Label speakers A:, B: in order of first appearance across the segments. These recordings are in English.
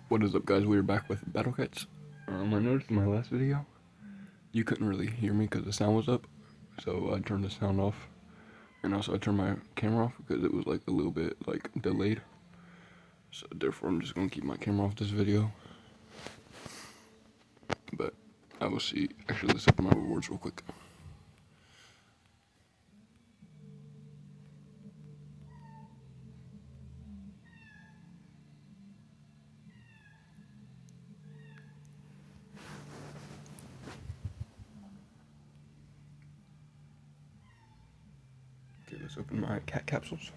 A: What is up, guys? We are back with Battle Cats. I noticed in my last video you couldn't really hear me because the sound was up, so I turned the sound off, and also I turned my camera off because it was like a little bit like delayed. So therefore, I'm just gonna keep my camera off this video. But I will see. Actually, let's open my rewards real quick. Okay, let's open my cat capsules.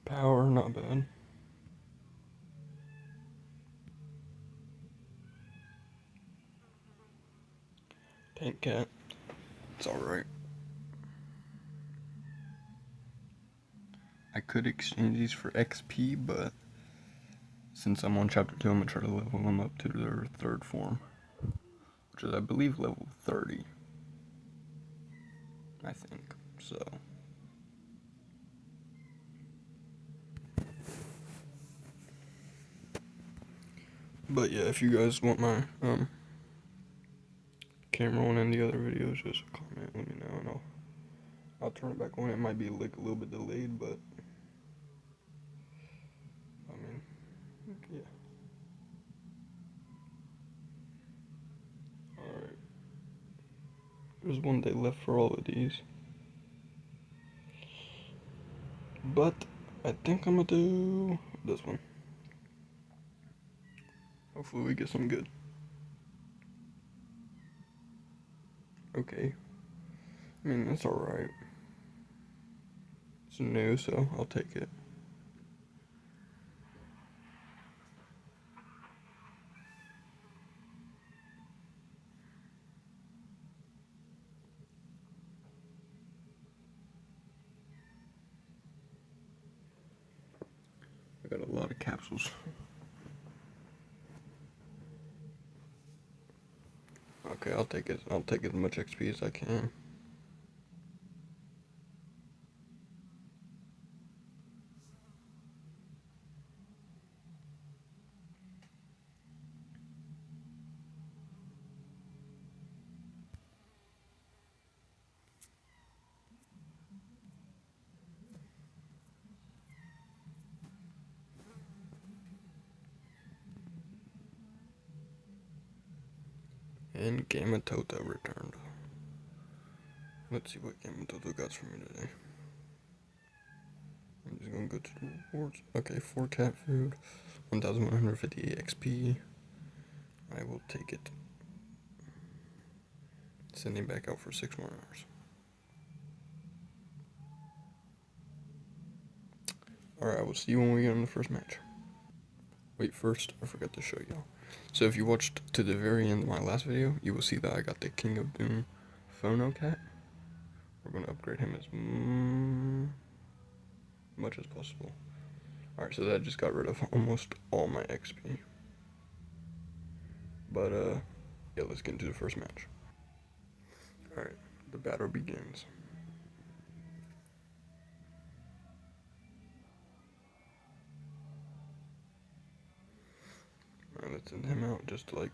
A: Power, not bad. Tank cat, it's alright. I could exchange these for XP, but since I'm on chapter 2, I'm gonna try to level them up to their third form, which is, I believe, level 30. I think so. But yeah, if you guys want my camera on any other videos, just comment, let me know, and I'll turn it back on. It might be like a little bit delayed, but I mean, yeah. Alright. There's one day left for all of these. But I think I'm gonna do this one. Hopefully we get some good. Okay. I mean, that's alright. It's new, so I'll take it. I got a lot of capsules. Okay, I'll take it. I'll take as much XP as I can. And Gamma Toto returned. Let's see what Gamma Toto got for me today. I'm just gonna go to the rewards. Okay, 4 cat food, 1,158 XP. I will take it. Sending back out for 6 more hours. Alright, I will see you when we get in the first match. Wait, first, I forgot to show y'all. So if you watched to the very end of my last video, you will see that I got the King of Doom Phono cat. We're gonna upgrade him as much as possible. Alright, so that just got rid of almost all my XP. But, yeah, let's get into the first match. Alright, the battle begins. Alright, let's send him out just to, like,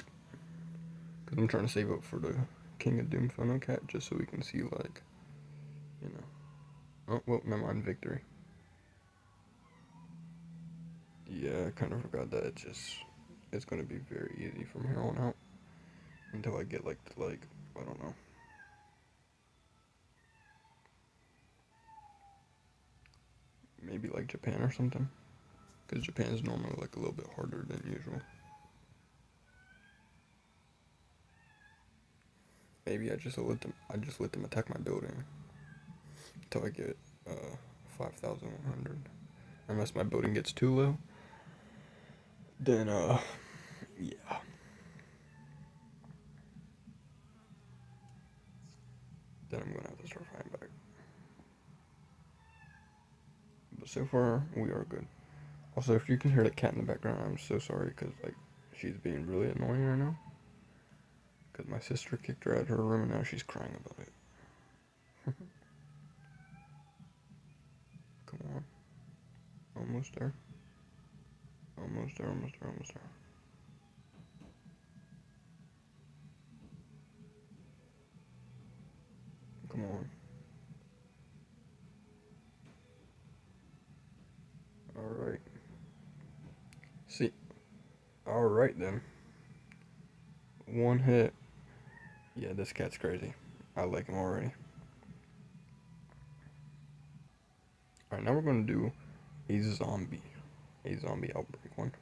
A: because I'm trying to save up for the King of Doom Phono cat just so we can see, like, you know. Oh, well, never mind, victory. Yeah, I kind of forgot that it's gonna be very easy from here on out until I get, like, I don't know. Maybe, like, Japan or something. Because Japan is normally, like, a little bit harder than usual. Maybe I just let them attack my building until I get 5,100. Unless my building gets too low, then yeah. Then I'm gonna have to start fighting back. But so far we are good. Also, if you can hear the cat in the background, I'm so sorry because like she's being really annoying right now. Because my sister kicked her out of her room and now she's crying about it. Come on. Almost there. Almost there, almost there, almost there. Come on. Alright. See. Alright then. One hit. Yeah, this cat's crazy. I like him already. Alright, now we're gonna do a zombie. A zombie outbreak one.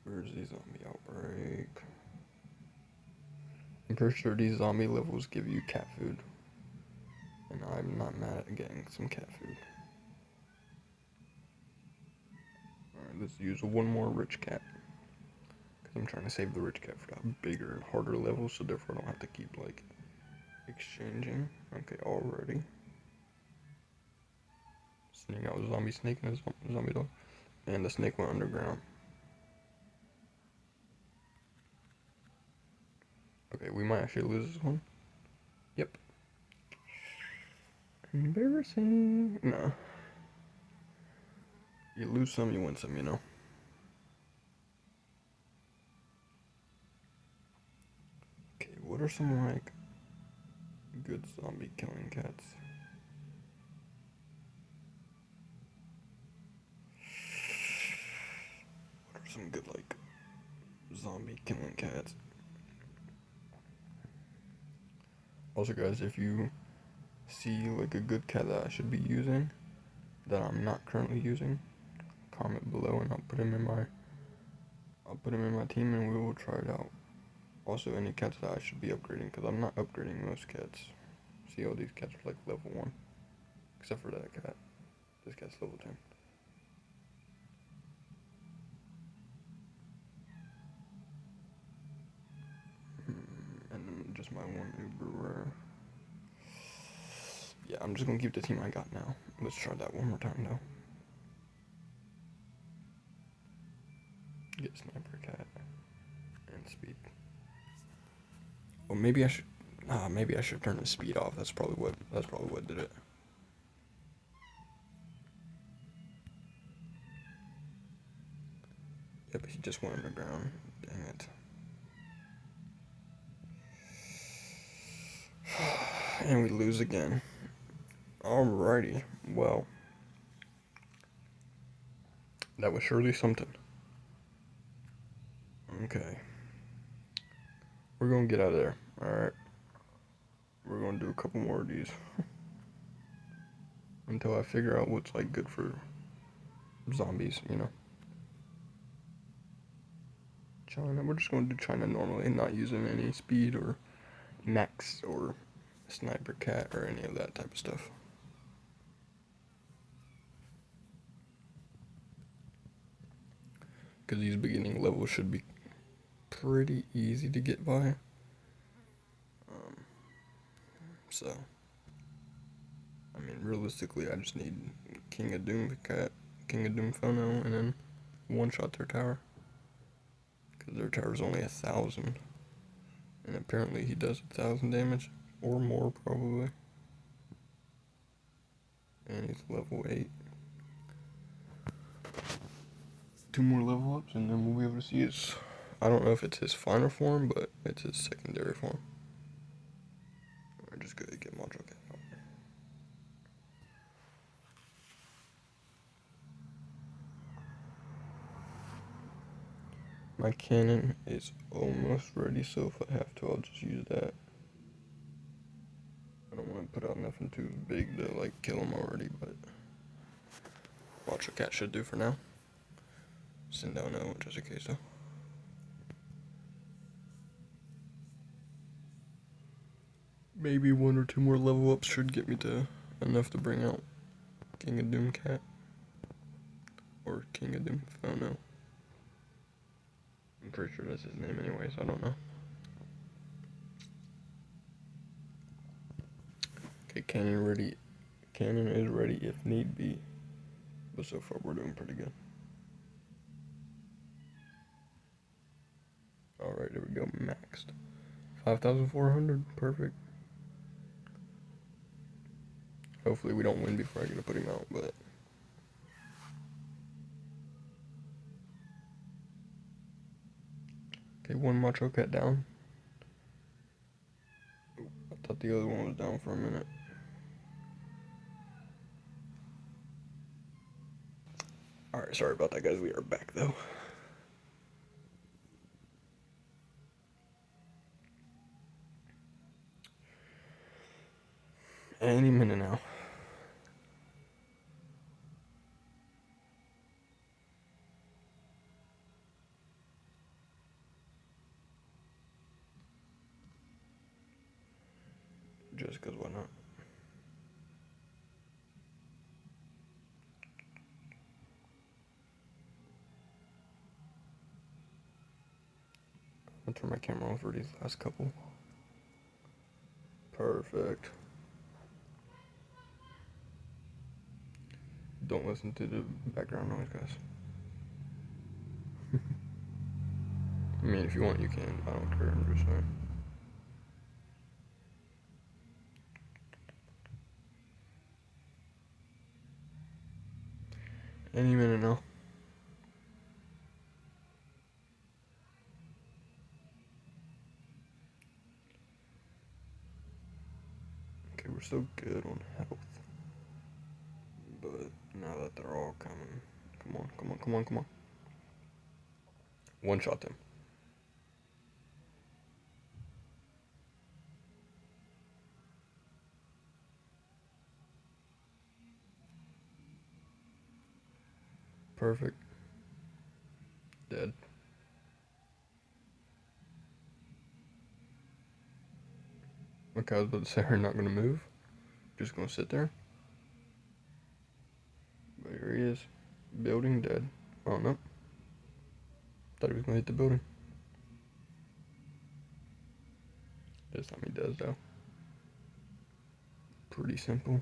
A: Where's the zombie outbreak? I'm pretty sure these zombie levels give you cat food. And I'm not mad at getting some cat food. Alright, let's use one more rich cat. Because I'm trying to save the rich cat for that bigger and harder level, so therefore I don't have to keep, like, exchanging. Okay, already. Sneaking out a zombie snake and a zombie dog. And the snake went underground. Okay, we might actually lose this one. Yep. Embarrassing. No. You lose some, you win some, you know. Okay, what are some, like, good zombie killing cats? What are some good, like, zombie killing cats? Also, guys, if you see, like, a good cat that I should be using, that I'm not currently using, comment below and I'll put him in my team and we will try it out. Also, any cats that I should be upgrading, because I'm not upgrading most cats. See, all these cats are like level 1. Except for that cat. This cat's level 10. And then just my one uber rare. Yeah, I'm just gonna keep the team I got now. Let's try that one more time though. Get sniper cat and speed. Well, maybe I should turn the speed off. That's probably what did it. Yep, he just went underground. Dang it. And we lose again. Alrighty, well, that was surely something. Okay. We're gonna get out of there, alright? We're gonna do a couple more of these. Until I figure out what's, like, good for zombies, you know? China, we're just gonna do China normally, not using any speed or max or sniper cat or any of that type of stuff. Because these beginning levels should be pretty easy to get by. So, I mean, realistically, I just need King of Doom cat, King of Doom Phono, and then one-shot their tower. Because their tower's only 1,000. And apparently he does 1,000 damage, or more probably. And he's level 8. 2 more level ups and then we'll be able to see his, I don't know if it's his final form, but it's his secondary form. Alright, just go get module cat out. My cannon is almost ready, so if I have to, I'll just use that. I don't want to put out nothing too big to, like, kill him already, but module cat should do for now. Send down no, just in case though. Maybe 1 or 2 more level ups should get me to enough to bring out King of Doom cat. Or King of Doom Phono. I'm pretty sure that's his name anyways, I don't know. Okay, cannon is ready if need be. But so far we're doing pretty good. Alright, there we go, maxed. 5,400, perfect. Hopefully we don't win before I get to put him out, but... Okay, one macho cat down. I thought the other one was down for a minute. Alright, sorry about that, guys. We are back, though. Any minute now. Just because why not? I'll turn my camera on for these last couple. Perfect. Don't listen to the background noise, guys. I mean, if you want, you can. I don't care. I'm just saying. Any minute now. Okay, we're still good on health. But now that they're all coming. Come on, come on, come on, come on. One shot them. Perfect. Dead. Okay, I was about to say, are not gonna move. Just gonna sit there. But here he is. Building dead. Oh no. Thought he was gonna hit the building. This time he does though. Pretty simple.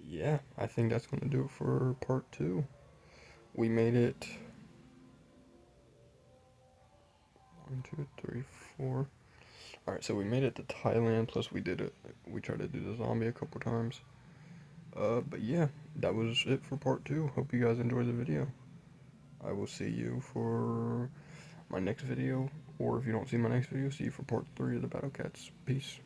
A: Yeah, I think that's gonna do it for part 2. We made it 1, 2, 3, 4. Alright, so we made it to Thailand, plus we tried to do the zombie a couple times. But yeah, that was it for part 2. Hope you guys enjoyed the video. I will see you for my next video, or if you don't see my next video, see you for part 3 of the Battle Cats. Peace.